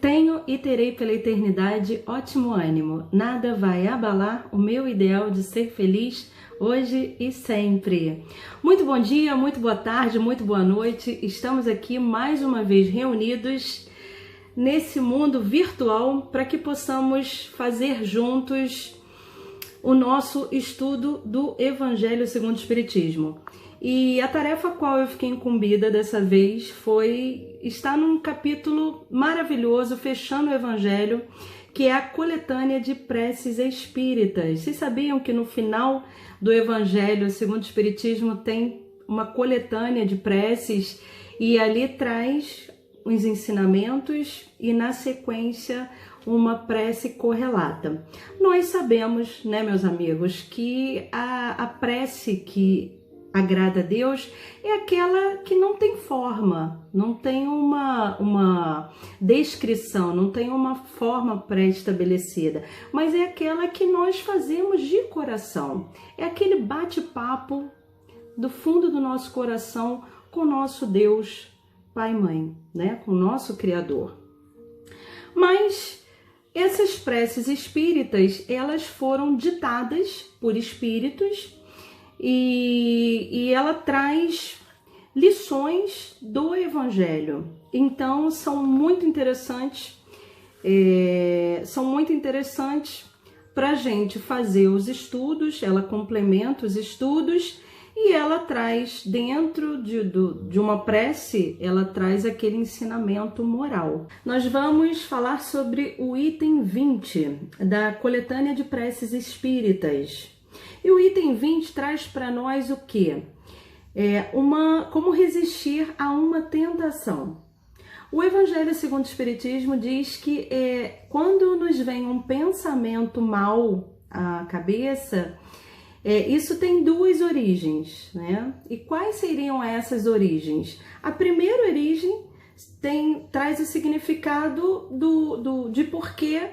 Tenho e terei pela eternidade ótimo ânimo. Nada vai abalar o meu ideal de ser feliz hoje e sempre. Muito bom dia, muito boa tarde, muito boa noite. Estamos aqui mais uma vez reunidos nesse mundo virtual para que possamos fazer juntos o nosso estudo do Evangelho segundo o Espiritismo. E a tarefa a qual eu fiquei incumbida dessa vez foi estar num capítulo maravilhoso, fechando o Evangelho, que é a coletânea de preces espíritas. Vocês sabiam que no final do Evangelho segundo o Espiritismo tem uma coletânea de preces e ali traz os ensinamentos e na sequência uma prece correlata. Nós sabemos, né, meus amigos, que a prece que agrada a Deus é aquela que não tem forma, não tem uma descrição, não tem uma forma pré-estabelecida, mas é aquela que nós fazemos de coração. É aquele bate-papo do fundo do nosso coração com o nosso Deus, Pai e Mãe, né? Com o nosso Criador. Mas essas preces espíritas, elas foram ditadas por espíritos e ela traz lições do Evangelho. Então são muito interessantes para a gente fazer os estudos. Ela complementa os estudos e ela traz dentro de uma prece, ela traz aquele ensinamento moral. Nós vamos falar sobre o item 20 da coletânea de preces espíritas. E o item 20 traz para nós o quê? Como resistir a uma tentação. O Evangelho segundo o Espiritismo diz que quando nos vem um pensamento mau à cabeça, isso tem duas origens, né? E quais seriam essas origens? A primeira origem traz o significado de porquê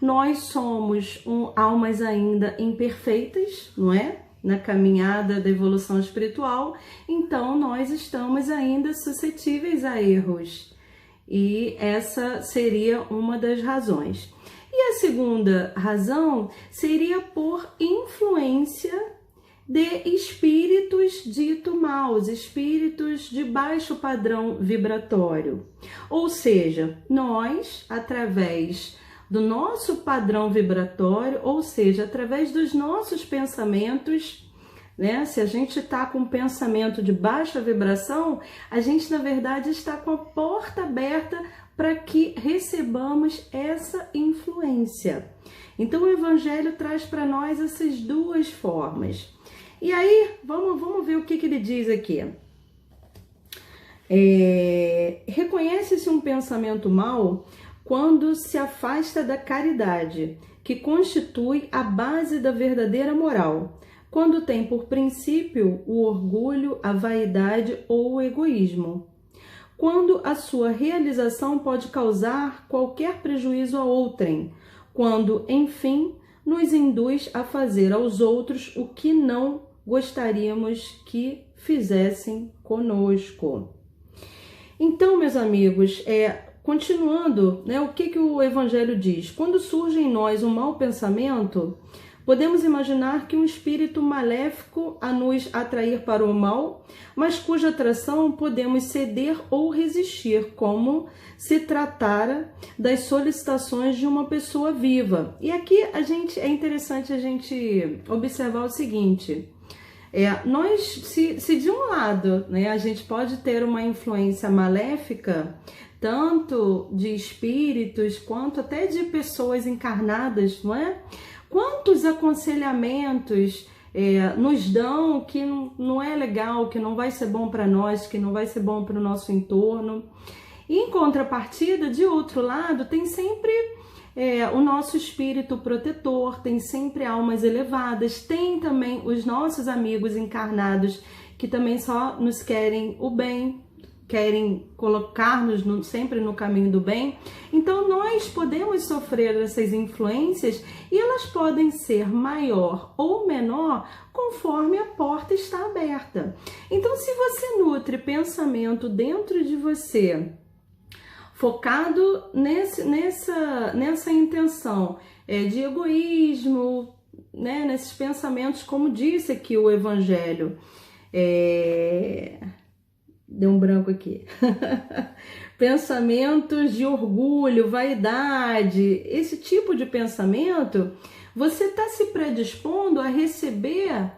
nós somos almas ainda imperfeitas, não é? Na caminhada da evolução espiritual, então nós estamos ainda suscetíveis a erros. E essa seria uma das razões. E a segunda razão seria por influência de espíritos dito maus, espíritos de baixo padrão vibratório. Ou seja, nós, através do nosso padrão vibratório, ou seja, através dos nossos pensamentos, né? Se a gente está com um pensamento de baixa vibração, a gente, na verdade, está com a porta aberta para que recebamos essa influência. Então, o Evangelho traz para nós essas duas formas. E aí, vamos ver o que ele diz aqui. Reconhece-se um pensamento mau quando se afasta da caridade, que constitui a base da verdadeira moral, quando tem por princípio o orgulho, a vaidade ou o egoísmo, quando a sua realização pode causar qualquer prejuízo a outrem, quando, enfim, nos induz a fazer aos outros o que não gostaríamos que fizessem conosco. Então, meus amigos, continuando, né, o que o Evangelho diz? Quando surge em nós um mau pensamento, podemos imaginar que um espírito maléfico a nos atrair para o mal, mas cuja atração podemos ceder ou resistir, como se tratara das solicitações de uma pessoa viva. E aqui é interessante a gente observar o seguinte: se de um lado, né, a gente pode ter uma influência maléfica, tanto de espíritos quanto até de pessoas encarnadas, não é? Quantos aconselhamentos nos dão que não é legal, que não vai ser bom para nós, que não vai ser bom para o nosso entorno. E em contrapartida, de outro lado, tem sempre o nosso espírito protetor, tem sempre almas elevadas, tem também os nossos amigos encarnados que também só nos querem o bem, querem colocar-nos sempre no caminho do bem. Então nós podemos sofrer essas influências e elas podem ser maior ou menor conforme a porta está aberta. Então, se você nutre pensamento dentro de você focado nessa intenção de egoísmo, né? Nesses pensamentos, como disse aqui o Evangelho. Deu um branco aqui. Pensamentos de orgulho, vaidade, esse tipo de pensamento, você está se predispondo a receber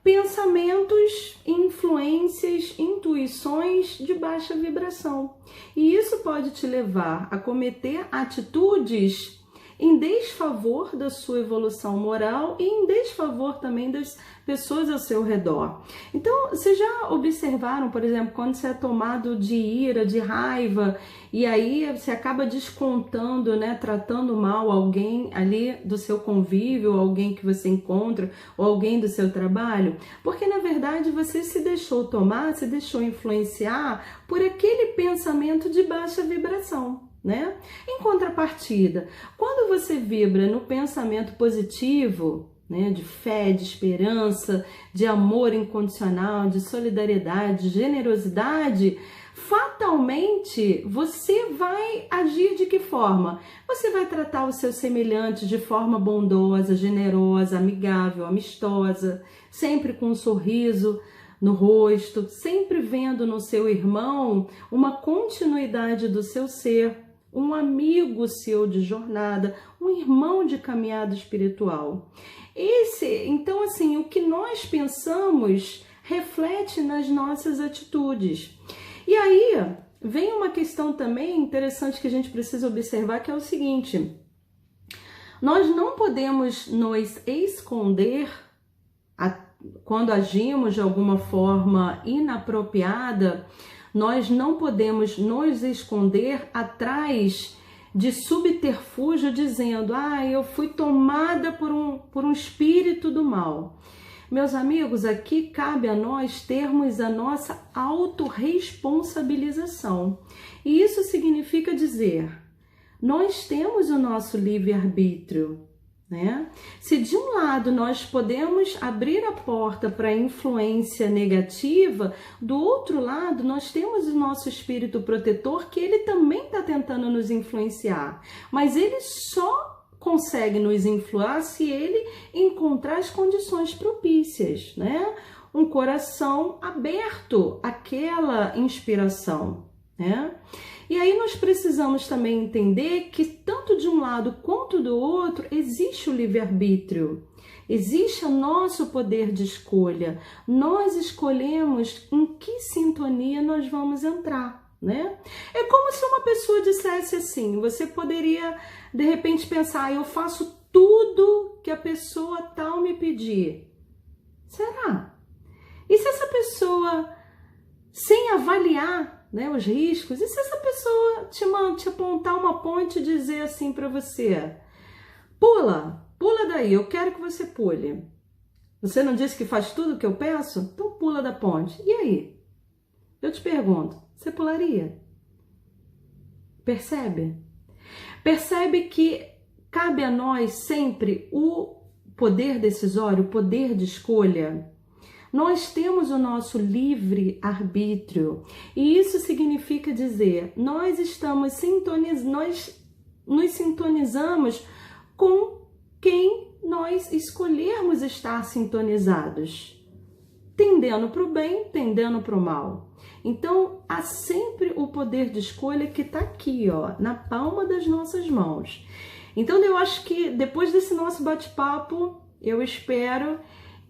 pensamentos, influências, intuições de baixa vibração. E isso pode te levar a cometer atitudes em desfavor da sua evolução moral e em desfavor também das pessoas ao seu redor. Então, vocês já observaram, por exemplo, quando você é tomado de ira, de raiva, e aí você acaba descontando, né, tratando mal alguém ali do seu convívio, alguém que você encontra, ou alguém do seu trabalho? Porque, na verdade, você se deixou tomar, se deixou influenciar por aquele pensamento de baixa vibração, né? Em contrapartida, quando você vibra no pensamento positivo, né, de fé, de esperança, de amor incondicional, de solidariedade, de generosidade, fatalmente você vai agir de que forma? Você vai tratar os seus semelhantes de forma bondosa, generosa, amigável, amistosa, sempre com um sorriso no rosto, sempre vendo no seu irmão uma continuidade do seu ser, um amigo seu de jornada, um irmão de caminhada espiritual. Então, assim, o que nós pensamos reflete nas nossas atitudes. E aí, vem uma questão também interessante que a gente precisa observar, que é o seguinte: nós não podemos nos esconder quando agimos de alguma forma inapropriada. Nós não podemos nos esconder atrás de subterfúgio dizendo: eu fui tomada por um espírito do mal. Meus amigos, aqui cabe a nós termos a nossa autorresponsabilização. E isso significa dizer, nós temos o nosso livre-arbítrio, né? Se de um lado nós podemos abrir a porta para a influência negativa, do outro lado nós temos o nosso espírito protetor, que ele também está tentando nos influenciar, mas ele só consegue nos influenciar se ele encontrar as condições propícias, né? Um coração aberto àquela inspiração, né? E aí nós precisamos também entender que tanto de um lado quanto do outro existe o livre-arbítrio, existe o nosso poder de escolha. Nós escolhemos em que sintonia nós vamos entrar, né? É como se uma pessoa dissesse assim, você poderia de repente pensar: eu faço tudo que a pessoa tal me pedir. Será? E se essa pessoa, sem avaliar, né, os riscos, e se essa pessoa te apontar uma ponte e dizer assim para você: pula daí, eu quero que você pule. Você não disse que faz tudo o que eu peço? Então pula da ponte. E aí? Eu te pergunto, você pularia? Percebe? Percebe que cabe a nós sempre o poder decisório, o poder de escolha. Nós temos o nosso livre-arbítrio, e isso significa dizer, nós nos sintonizamos com quem nós escolhermos estar sintonizados, tendendo para o bem, tendendo para o mal. Então, há sempre o poder de escolha que está aqui, ó, na palma das nossas mãos. Então, eu acho que depois desse nosso bate-papo, eu espero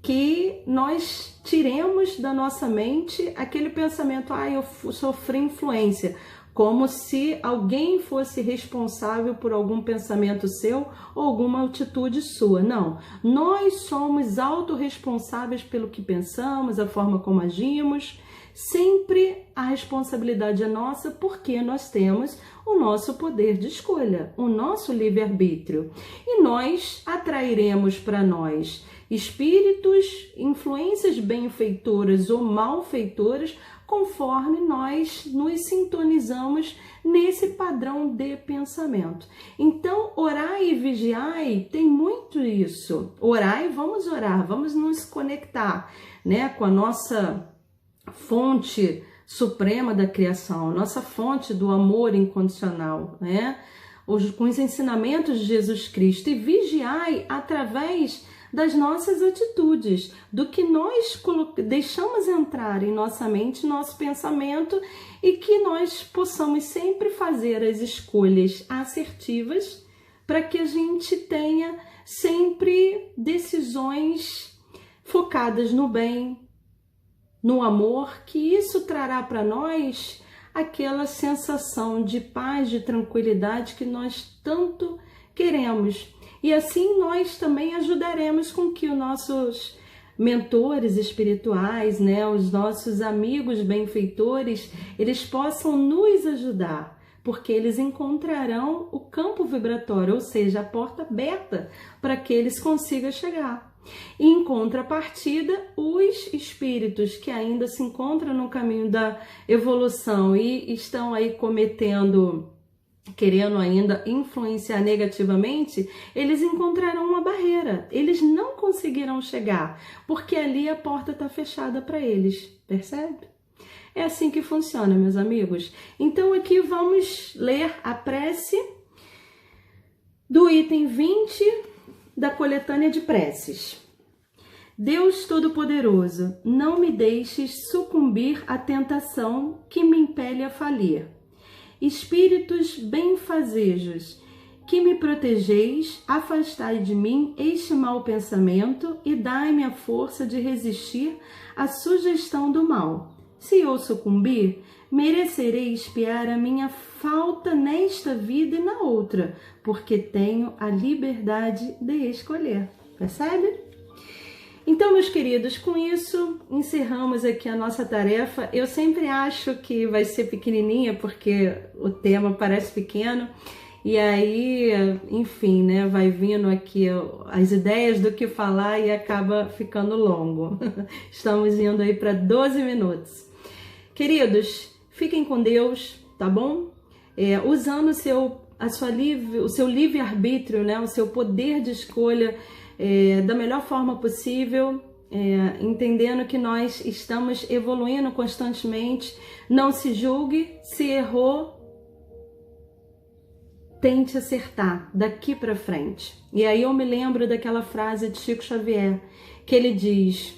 que nós tiremos da nossa mente aquele pensamento: eu sofri influência, como se alguém fosse responsável por algum pensamento seu ou alguma atitude sua. Não, nós somos autorresponsáveis pelo que pensamos, a forma como agimos. Sempre a responsabilidade é nossa, porque nós temos o nosso poder de escolha, o nosso livre-arbítrio. E nós atrairemos para nós espíritos, influências benfeitoras ou malfeitoras, conforme nós nos sintonizamos nesse padrão de pensamento. Então, orai e vigiai tem muito isso. Orai, vamos orar, vamos nos conectar, né, com a nossa fonte suprema da criação, nossa fonte do amor incondicional, né? Com os ensinamentos de Jesus Cristo, e vigiai através das nossas atitudes, do que nós deixamos entrar em nossa mente, nosso pensamento, e que nós possamos sempre fazer as escolhas assertivas para que a gente tenha sempre decisões focadas no bem, no amor, que isso trará para nós aquela sensação de paz, de tranquilidade que nós tanto queremos. E assim nós também ajudaremos com que os nossos mentores espirituais, né, os nossos amigos benfeitores, eles possam nos ajudar, porque eles encontrarão o campo vibratório, ou seja, a porta aberta para que eles consigam chegar. E em contrapartida, os espíritos que ainda se encontram no caminho da evolução e estão aí querendo ainda influenciar negativamente, eles encontrarão uma barreira, eles não conseguirão chegar, porque ali a porta está fechada para eles, percebe? É assim que funciona, meus amigos. Então aqui vamos ler a prece do item 20 da coletânea de preces. Deus Todo-Poderoso, não me deixes sucumbir à tentação que me impele a falir. Espíritos benfazejos, que me protegeis, afastai de mim este mau pensamento e dai-me a força de resistir à sugestão do mal. Se eu sucumbir, merecerei expiar a minha falta nesta vida e na outra, porque tenho a liberdade de escolher. Percebe? Então, meus queridos, com isso encerramos aqui a nossa tarefa. Eu sempre acho que vai ser pequenininha, porque o tema parece pequeno, e aí, enfim, né, vai vindo aqui as ideias do que falar e acaba ficando longo. Estamos indo aí para 12 minutos. Queridos, fiquem com Deus, tá bom? Usando o seu livre-arbítrio, né, o seu poder de escolha, da melhor forma possível, entendendo que nós estamos evoluindo constantemente. Não se julgue, se errou, tente acertar daqui para frente. E aí eu me lembro daquela frase de Chico Xavier, que ele diz: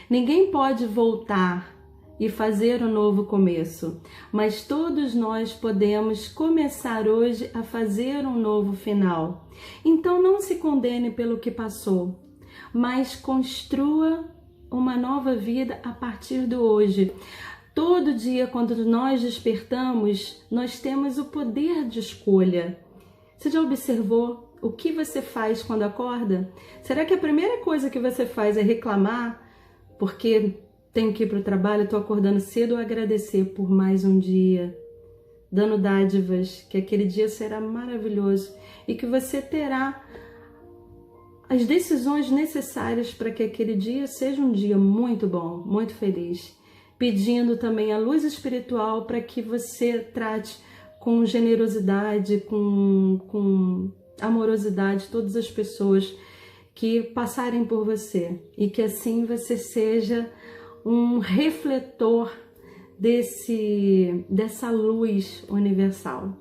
ninguém pode voltar e fazer um novo começo, mas todos nós podemos começar hoje a fazer um novo final. Então não se condene pelo que passou, mas construa uma nova vida a partir de hoje. Todo dia, quando nós despertamos, nós temos o poder de escolha. Você já observou o que você faz quando acorda? Será que a primeira coisa que você faz é reclamar porque tenho que ir para o trabalho, estou acordando cedo, ou agradecer por mais um dia, dando dádivas, que aquele dia será maravilhoso e que você terá as decisões necessárias para que aquele dia seja um dia muito bom, muito feliz. Pedindo também a luz espiritual para que você trate com generosidade, com amorosidade todas as pessoas que passarem por você, e que assim você seja um refletor dessa luz universal.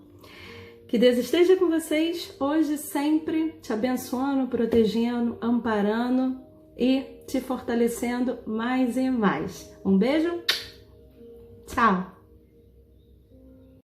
Que Deus esteja com vocês hoje, sempre, te abençoando, protegendo, amparando e te fortalecendo mais e mais. Um beijo, tchau!